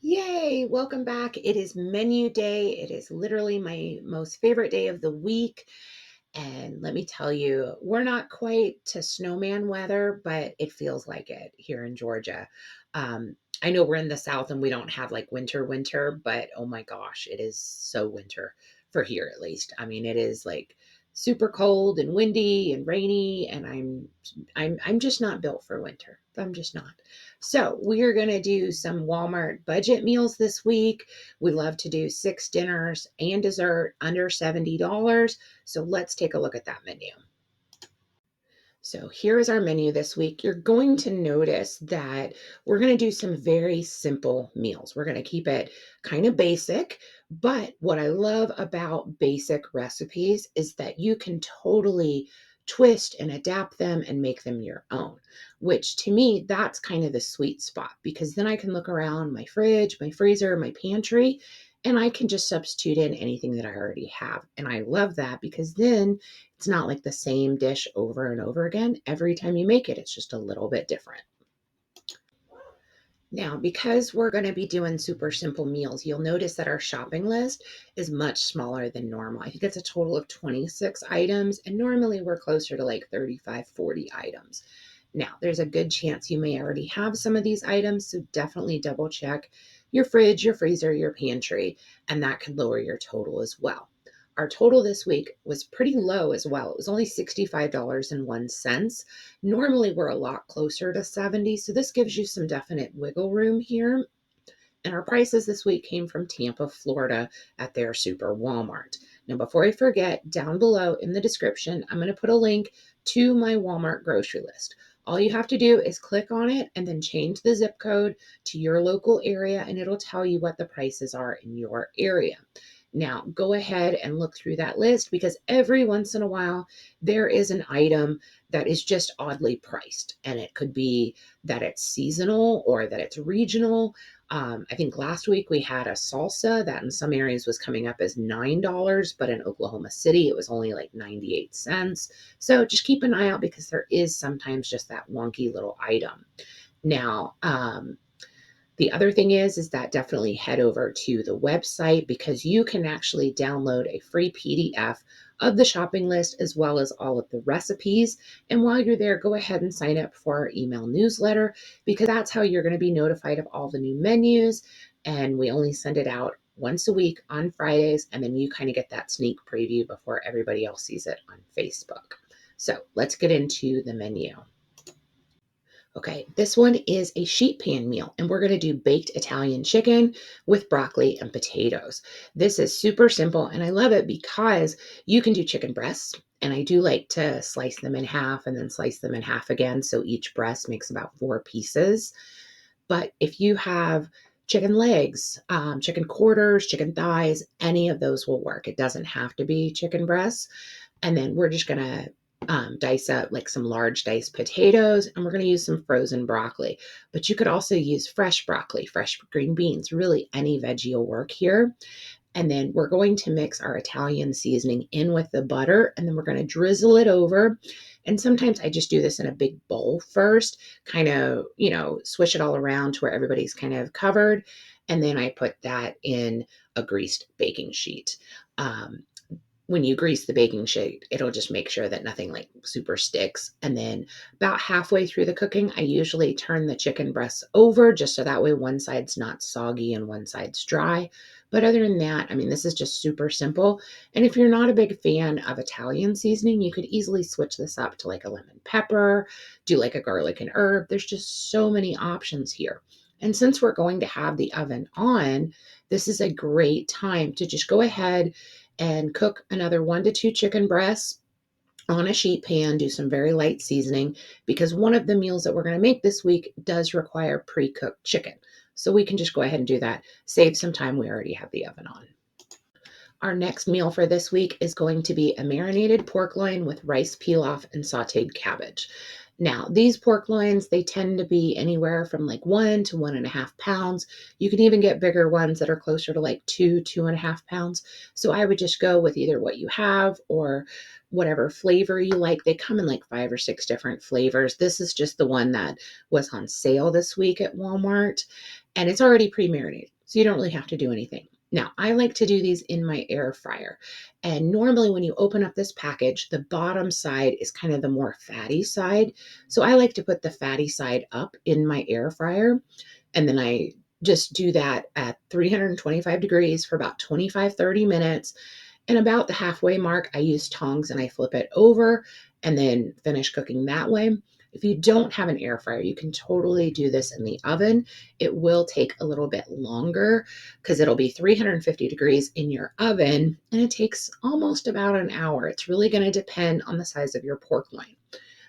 Yay! Welcome back. It is menu day. It is literally my most favorite day of the week. And let me tell you, we're not quite to snowman weather, but it feels like it here in Georgia. I know we're in the South and we don't have like winter, but oh my gosh, it is so winter for here at least. I mean, it is like super cold and windy and rainy, and I'm just not built for winter. I'm just not. So we are going to do some Walmart budget meals this week. We love to do 6 dinners and dessert under $70. So let's take a look at that menu. So here is our menu this week. You're going to notice that we're going to do some very simple meals. We're going to keep it kind of basic, but what I love about basic recipes is that you can totally twist and adapt them and make them your own, which to me, that's kind of the sweet spot because then I can look around my fridge, my freezer, my pantry, and I can just substitute in anything that I already have. And I love that because then it's not like the same dish over and over again. Every time you make it, it's just a little bit different. Now, because we're going to be doing super simple meals, you'll notice that our shopping list is much smaller than normal. I think it's a total of 26 items, and normally we're closer to like 35, 40 items. Now, there's a good chance you may already have some of these items, so definitely double check your fridge, your freezer, your pantry, and that can lower your total as well. Our total this week was pretty low as well. It was only $65.01. Normally we're a lot closer to 70, so this gives you some definite wiggle room here. And our prices this week came from Tampa, Florida at their Super Walmart. Now, before I forget, down below in the description, I'm going to put a link to my Walmart grocery list. All you have to do is click on it and then change the zip code to your local area, and it'll tell you what the prices are in your area. Now, go ahead and look through that list because every once in a while there is an item that is just oddly priced, and it could be that it's seasonal or that it's regional. I think last week we had a salsa that in some areas was coming up as $9, but in Oklahoma City it was only like 98 cents. So just keep an eye out because there is sometimes just that wonky little item. Now, the other thing is that definitely head over to the website because you can actually download a free PDF of the shopping list as well as all of the recipes. And while you're there, go ahead and sign up for our email newsletter because that's how you're going to be notified of all the new menus. And we only send it out once a week on Fridays, and then you kind of get that sneak preview before everybody else sees it on Facebook. So let's get into the menu. Okay, this one is a sheet pan meal, and we're going to do baked Italian chicken with broccoli and potatoes. This is super simple, and I love it because you can do chicken breasts, and I do like to slice them in half and then slice them in half again, so each breast makes about 4 pieces. But if you have chicken legs, chicken quarters, chicken thighs, any of those will work. It doesn't have to be chicken breasts. And then we're just going to dice up like some large diced potatoes, and we're going to use some frozen broccoli. But you could also use fresh broccoli, fresh green beans, really any veggie will work here. And then we're going to mix our Italian seasoning in with the butter, and then we're going to drizzle it over. And sometimes I just do this in a big bowl first, kind of, swish it all around to where everybody's kind of covered. And then I put that in a greased baking sheet. When you grease the baking sheet, it'll just make sure that nothing like super sticks. And then about halfway through the cooking, I usually turn the chicken breasts over just so that way one side's not soggy and one side's dry. But other than that, I mean, this is just super simple. And if you're not a big fan of Italian seasoning, you could easily switch this up to like a lemon pepper, do like a garlic and herb. There's just so many options here. And since we're going to have the oven on, this is a great time to just go ahead and cook another 1 to 2 chicken breasts on a sheet pan. Do some very light seasoning because one of the meals that we're going to make this week does require pre-cooked chicken. So we can just go ahead and do that. Save some time. We already have the oven on. Our next meal for this week is going to be a marinated pork loin with rice pilaf and sauteed cabbage. Now, these pork loins, they tend to be anywhere from like 1 to 1.5 pounds. You can even get bigger ones that are closer to like 2 to 2.5 pounds. So I would just go with either what you have or whatever flavor you like. They come in like 5 or 6 different flavors. This is just the one that was on sale this week at Walmart. and it's already pre-marinated, so you don't really have to do anything. Now, I like to do these in my air fryer. And normally, when you open up this package, the bottom side is kind of the more fatty side. So I like to put the fatty side up in my air fryer. And then I just do that at 325 degrees for about 25-30 minutes. And about the halfway mark, I use tongs and I flip it over and then finish cooking that way. If you don't have an air fryer, you can totally do this in the oven. It will take a little bit longer because it'll be 350 degrees in your oven and it takes almost about an hour. It's really going to depend on the size of your pork loin.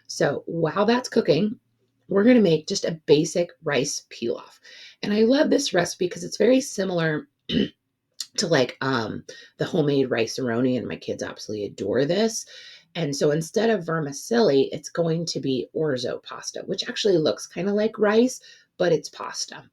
So while that's cooking, we're going to make just a basic rice pilaf. And I love this recipe because it's very similar to like the homemade rice-a-roni, and my kids absolutely adore this. And so instead of vermicelli, it's going to be orzo pasta, which actually looks kind of like rice, but it's pasta.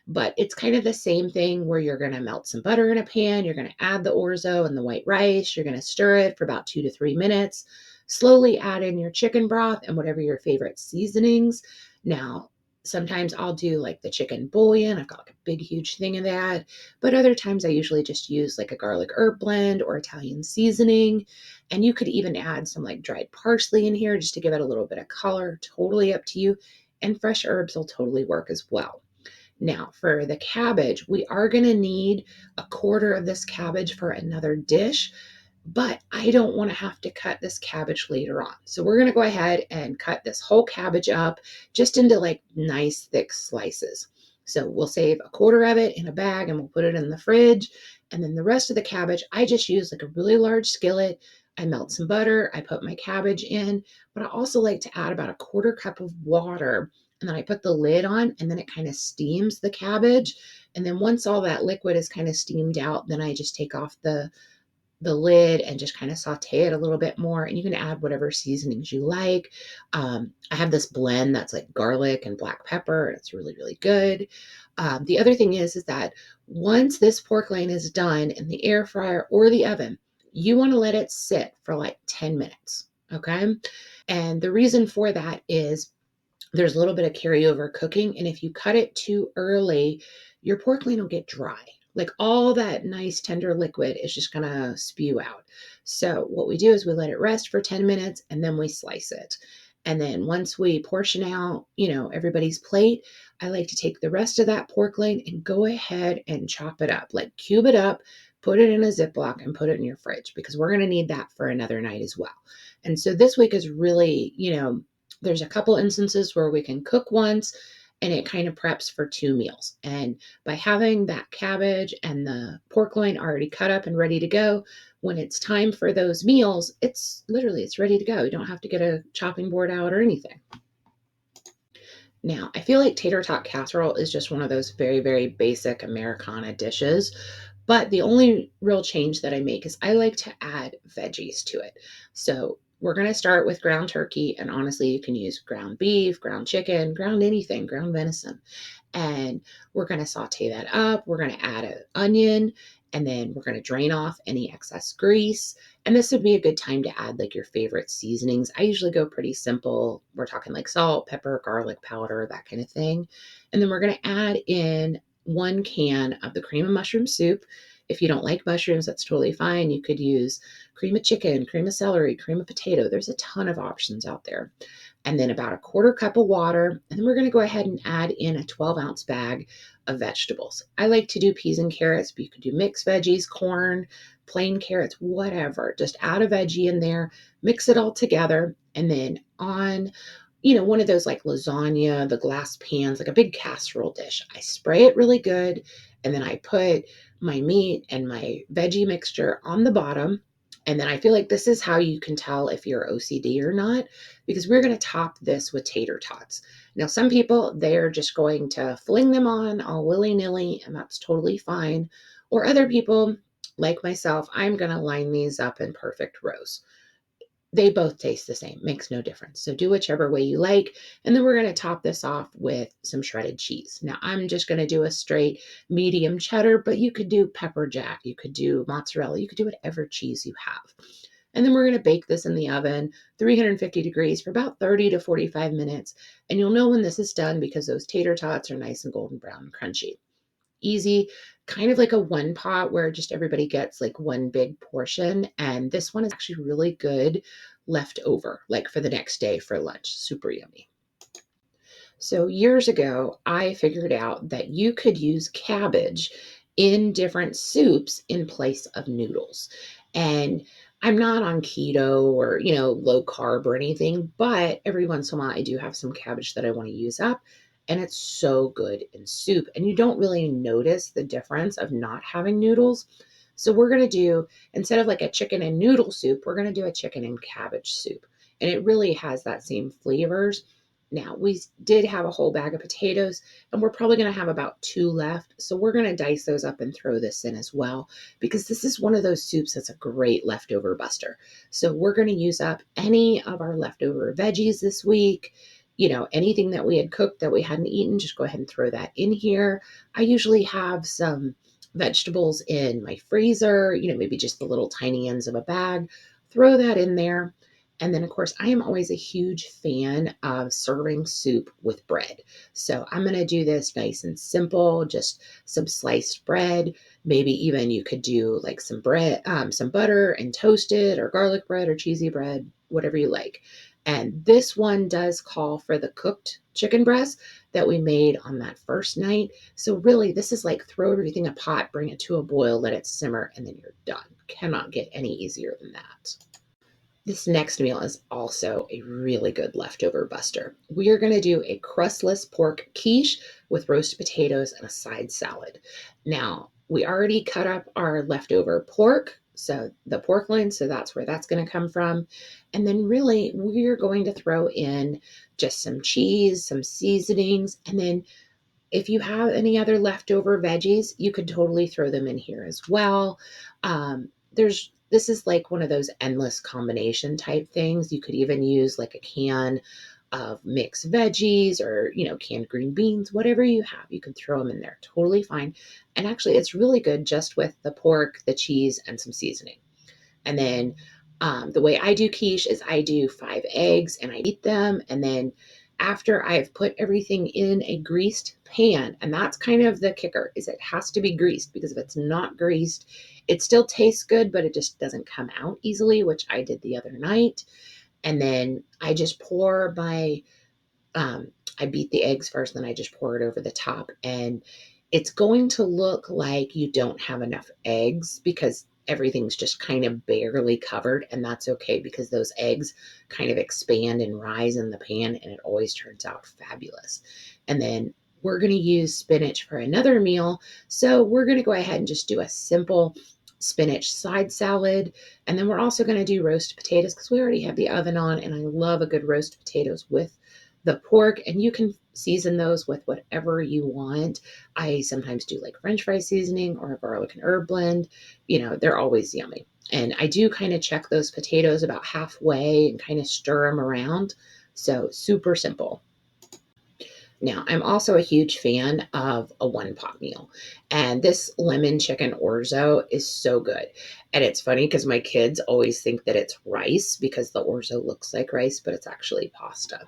But it's kind of the same thing where you're going to melt some butter in a pan, you're going to add the orzo and the white rice, you're going to stir it for about 2 to 3 minutes, slowly add in your chicken broth and whatever your favorite seasonings. Now, sometimes I'll do like the chicken bouillon. I've got like a big, huge thing of that. But other times I usually just use like a garlic herb blend or Italian seasoning. And you could even add some like dried parsley in here just to give it a little bit of color. Totally up to you. And fresh herbs will totally work as well. Now, for the cabbage, we are going to need a quarter of this cabbage for another dish, but I don't want to have to cut this cabbage later on. So we're going to go ahead and cut this whole cabbage up just into like nice thick slices. So we'll save a quarter of it in a bag and we'll put it in the fridge. And then the rest of the cabbage, I just use like a really large skillet. I melt some butter, I put my cabbage in, but I also like to add about a quarter cup of water. And then I put the lid on and then it kind of steams the cabbage. And then once all that liquid is kind of steamed out, then I just take off the lid and just kind of saute it a little bit more. And you can add whatever seasonings you like. I have this blend that's like garlic and black pepper. It's really, really good. The other thing is that once this pork loin is done in the air fryer or the oven, you want to let it sit for like 10 minutes. Okay. And the reason for that is there's a little bit of carryover cooking. And if you cut it too early, your pork loin will get dry. Like all that nice tender liquid is just going to spew out. So what we do is we let it rest for 10 minutes and then we slice it. And then once we portion out, everybody's plate, I like to take the rest of that pork loin and go ahead and chop it up, like cube it up, put it in a Ziploc and put it in your fridge because we're going to need that for another night as well. And so this week is really, there's a couple instances where we can cook once and it kind of preps for 2 meals. And by having that cabbage and the pork loin already cut up and ready to go, when it's time for those meals, it's ready to go. You don't have to get a chopping board out or anything. Now, I feel like tater tot casserole is just one of those very, very basic Americana dishes. But the only real change that I make is I like to add veggies to it. So we're going to start with ground turkey. And honestly, you can use ground beef, ground chicken, ground anything, ground venison. And we're going to saute that up. We're going to add an onion and then we're going to drain off any excess grease. And this would be a good time to add like your favorite seasonings. I usually go pretty simple. We're talking like salt, pepper, garlic powder, that kind of thing. And then we're going to add in 1 can of the cream of mushroom soup. If you don't like mushrooms, that's totally fine. You could use cream of chicken, cream of celery, cream of potato. There's a ton of options out there. And then about a quarter cup of water. And then we're going to go ahead and add in a 12-ounce bag of vegetables. I like to do peas and carrots, but you could do mixed veggies, corn, plain carrots, whatever. Just add a veggie in there, mix it all together. And then on one of those like lasagna, the glass pans, like a big casserole dish. I spray it really good. And then I put my meat and my veggie mixture on the bottom. And then I feel like this is how you can tell if you're OCD or not, because we're going to top this with tater tots. Now, some people, they're just going to fling them on all willy-nilly, and that's totally fine. Or other people, like myself, I'm going to line these up in perfect rows. They both taste the same, makes no difference. So do whichever way you like. And then we're going to top this off with some shredded cheese. Now I'm just going to do a straight medium cheddar, but you could do pepper jack, you could do mozzarella, you could do whatever cheese you have. And then we're going to bake this in the oven, 350 degrees for about 30 to 45 minutes. And you'll know when this is done because those tater tots are nice and golden brown and crunchy. easy, kind of like a one pot where just everybody gets like one big portion. And this one is actually really good left over, like for the next day for lunch. Super yummy. So, years ago, I figured out that you could use cabbage in different soups in place of noodles. And I'm not on keto or, low carb or anything, but every once in a while I do have some cabbage that I want to use up. And it's so good in soup. And you don't really notice the difference of not having noodles. So, we're going to do, instead of like a chicken and noodle soup, we're going to do a chicken and cabbage soup. And it really has that same flavors. Now, we did have a whole bag of potatoes, and we're probably going to have about two left. So we're going to dice those up and throw this in as well, because this is one of those soups that's a great leftover buster. So we're going to use up any of our leftover veggies this week. Anything that we had cooked that we hadn't eaten, just go ahead and throw that in here. I usually have some vegetables in my freezer, maybe just the little tiny ends of a bag. Throw that in there. And then, of course, I am always a huge fan of serving soup with bread. So I'm going to do this nice and simple, just some sliced bread. Maybe even you could do like some bread, some butter and toasted or garlic bread or cheesy bread, whatever you like. And this one does call for the cooked chicken breast that we made on that first night. So really, this is like throw everything in a pot, bring it to a boil, let it simmer, and then you're done. Cannot get any easier than that. This next meal is also a really good leftover buster. We are going to do a crustless pork quiche with roasted potatoes and a side salad. Now, we already cut up our leftover pork, so the pork loin, so that's where that's going to come from. And then really, we're going to throw in just some cheese, some seasonings, and then if you have any other leftover veggies, you could totally throw them in here as well. There's This is like one of those endless combination type things. You could even use like a can of mixed veggies or, canned green beans, whatever you have, you can throw them in there. Totally fine. And actually, it's really good just with the pork, the cheese, and some seasoning. And then the way I do quiche is I do 5 eggs and I eat them. And then after I've put everything in a greased pan, and that's kind of the kicker, is it has to be greased, because if it's not greased, it still tastes good, but it just doesn't come out easily, which I did the other night. And then I just pour my I beat the eggs first, then I just pour it over the top. And it's going to look like you don't have enough eggs because everything's just kind of barely covered. And that's okay, because those eggs kind of expand and rise in the pan, and it always turns out fabulous. And then we're going to use spinach for another meal. So we're going to go ahead and just do a simple spinach side salad. And then we're also going to do roast potatoes because we already have the oven on, and I love a good roast potatoes with the pork, and you can season those with whatever you want. I sometimes do like French fry seasoning or a garlic and herb blend. They're always yummy. And I do kind of check those potatoes about halfway and kind of stir them around. So super simple. Now, I'm also a huge fan of a one pot meal, and this lemon chicken orzo is so good. And it's funny because my kids always think that it's rice because the orzo looks like rice, but it's actually pasta.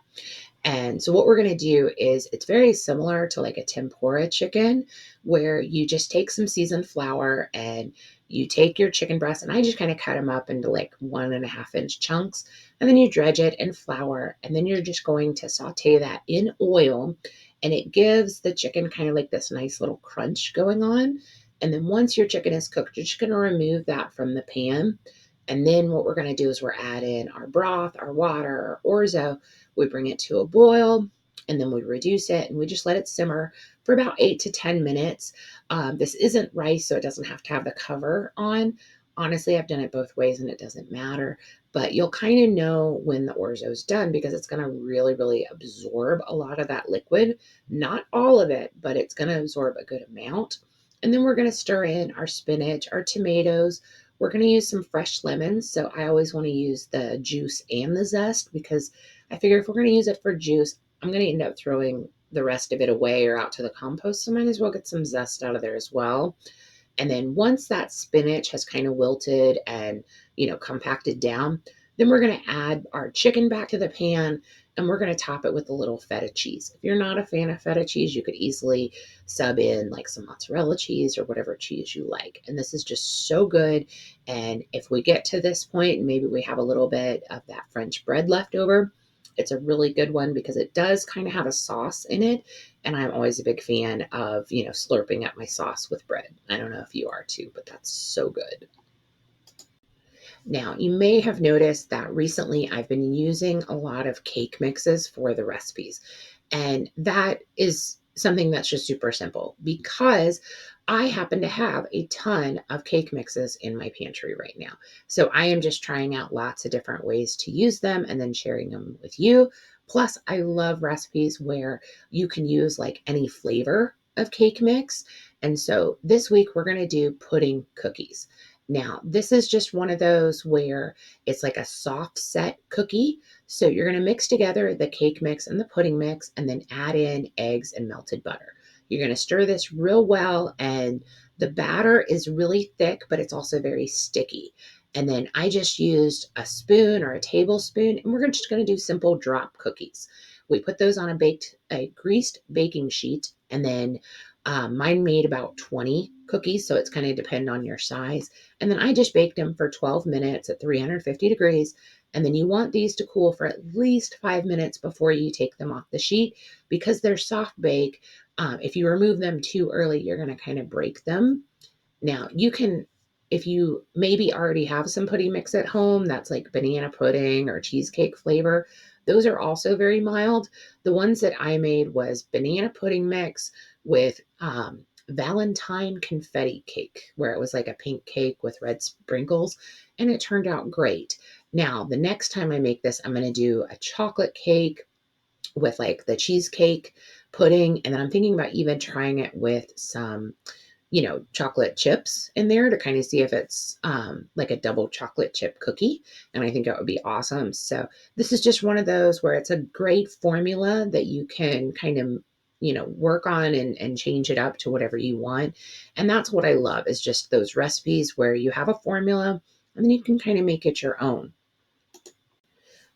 And so what we're going to do is it's very similar to like a tempura chicken, where you just take some seasoned flour and you take your chicken breast, and I just kind of cut them up into like 1.5 inch chunks, and then you dredge it in flour, and then you're just going to saute that in oil, and it gives the chicken kind of like this nice little crunch going on. And then once your chicken is cooked, you're just going to remove that from the pan. And then what we're going to do is we're add in our broth, our water, our orzo. We bring it to a boil, and then we reduce it, and we just let it simmer for about 8 to 10 minutes. This isn't rice, so it doesn't have to have the cover on. Honestly, I've done it both ways and it doesn't matter, but you'll kind of know when the orzo is done because it's going to really, really absorb a lot of that liquid. Not all of it, but it's going to absorb a good amount. And then we're going to stir in our spinach, our tomatoes. We're going to use some fresh lemons. So I always want to use the juice and the zest, because I figure if we're going to use it for juice, I'm going to end up throwing the rest of it away or out to the compost. So I might as well get some zest out of there as well. And then once that spinach has kind of wilted and, compacted down, Then we're going to add our chicken back to the pan, and we're going to top it with a little feta cheese. If you're not a fan of feta cheese, you could easily sub in like some mozzarella cheese or whatever cheese you like. And this is just so good. And if we get to this point, and maybe we have a little bit of that French bread left over, it's a really good one because it does kind of have a sauce in it. And I'm always a big fan of, slurping up my sauce with bread. I don't know if you are too, but that's so good. Now, you may have noticed that recently I've been using a lot of cake mixes for the recipes. And that is something that's just super simple because I happen to have a ton of cake mixes in my pantry right now. So I am just trying out lots of different ways to use them and then sharing them with you. Plus, I love recipes where you can use like any flavor of cake mix. And so this week we're going to do pudding cookies. Now, this is just one of those where it's like a soft set cookie. So you're going to mix together the cake mix and the pudding mix and then add in eggs and melted butter. You're going to stir this real well, and the batter is really thick, but it's also very sticky. And then I just used a spoon or a tablespoon, and we're just going to do simple drop cookies. We put those on a greased baking sheet, and then mine made about 20 cookies, so it's kind of depend on your size. And then I just baked them for 12 minutes at 350 degrees. And then you want these to cool for at least 5 minutes before you take them off the sheet because they're soft bake. If you remove them too early, you're going to kind of break them. Now, you can, if you maybe already have some pudding mix at home that's like banana pudding or cheesecake flavor, those are also very mild. The ones that I made was banana pudding mix with Valentine confetti cake, where it was like a pink cake with red sprinkles, and it turned out great. Now, the next time I make this, I'm going to do a chocolate cake with like the cheesecake pudding, and then I'm thinking about even trying it with some chocolate chips in there to kind of see if it's like a double chocolate chip cookie. And I think that would be awesome. So this is just one of those where it's a great formula that you can kind of, work on and change it up to whatever you want. And that's what I love is just those recipes where you have a formula and then you can kind of make it your own.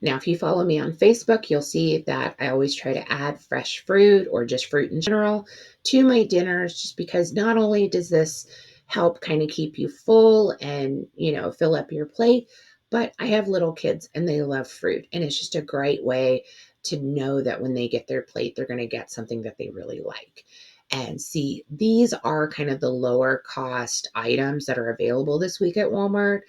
Now, if you follow me on Facebook, you'll see that I always try to add fresh fruit or just fruit in general to my dinners, just because not only does this help kind of keep you full and, fill up your plate, but I have little kids and they love fruit. And it's just a great way to know that when they get their plate, they're going to get something that they really like. And see, these are kind of the lower cost items that are available this week at Walmart.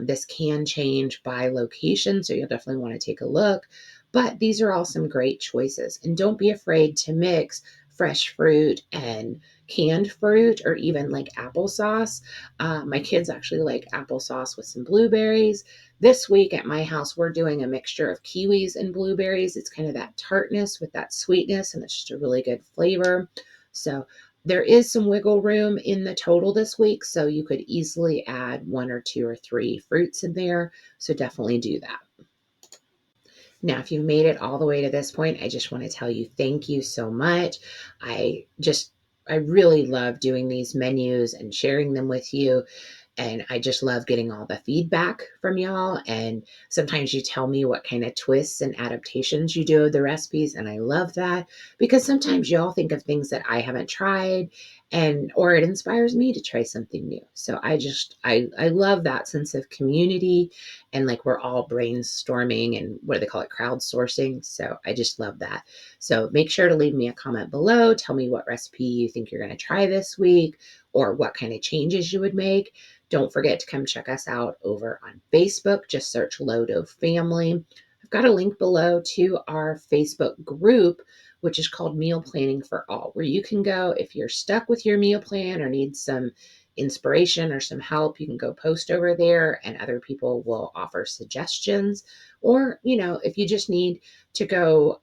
This can change by location, so you'll definitely want to take a look. But these are all some great choices. And don't be afraid to mix fresh fruit and canned fruit or even like applesauce. My kids actually like applesauce with some blueberries. This week at my house, we're doing a mixture of kiwis and blueberries. It's kind of that tartness with that sweetness, and it's just a really good flavor. So there is some wiggle room in the total this week, so you could easily add one or two or three fruits in there. So definitely do that. Now, if you've made it all the way to this point, I just want to tell you thank you so much. I just I really love doing these menus and sharing them with you. And I just love getting all the feedback from y'all. And sometimes you tell me what kind of twists and adaptations you do of the recipes. And I love that because sometimes y'all think of things that I haven't tried or it inspires me to try something new. So I love that sense of community and like we're all brainstorming and what do they call it? Crowdsourcing. So I just love that. So make sure to leave me a comment below. Tell me what recipe you think you're going to try this week or what kind of changes you would make. Don't forget to come check us out over on Facebook. Just search Lodo Family. I've got a link below to our Facebook group, which is called Meal Planning for All, where you can go if you're stuck with your meal plan or need some inspiration or some help. You can go post over there and other people will offer suggestions. Or, if you just need to go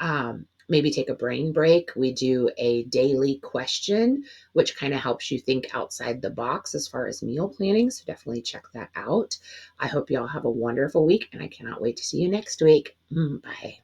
maybe take a brain break, we do a daily question, which kind of helps you think outside the box as far as meal planning. So definitely check that out. I hope y'all have a wonderful week and I cannot wait to see you next week. Bye.